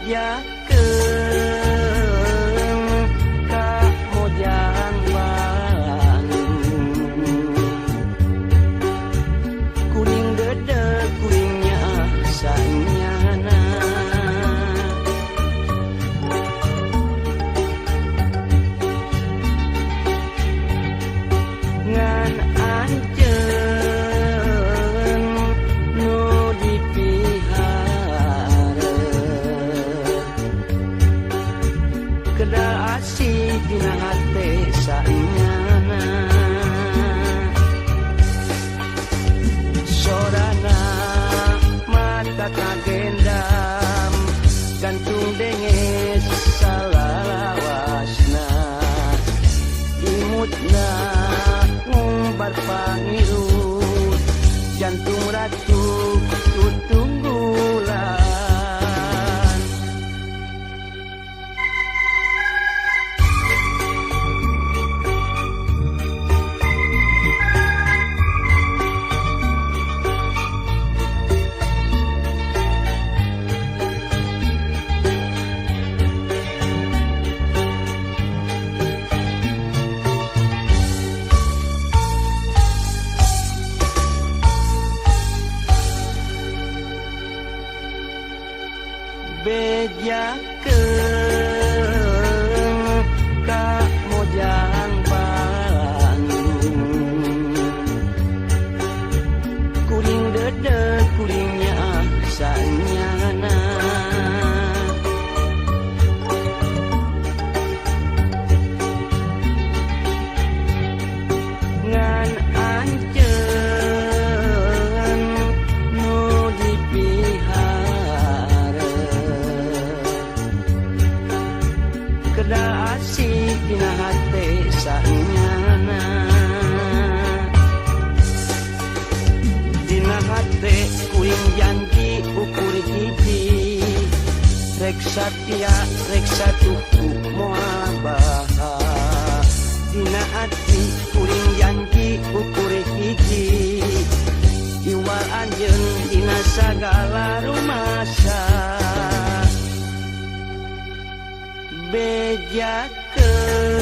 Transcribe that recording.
bejakeun ka Mojang Bandung kuring dedeg kuringnya sanyana ngan anjeun nu dipihara kedah asih dina hate sanyana sorana mata kagendam gantung denges salalawasna imutna ngumbar pangirut jantung ratu tutunggulan bejakeun ka Mojang Bandung kuring dedeg kuringnya sanyana ngan anjeun nu dipihara kedah asih dina hate sanyana dina hate kuring janji ukur hiji rek satya rek satuku moal baha dina ati kuring janji ukur hiji iwal anjeun dina sagala rumasa bejakeun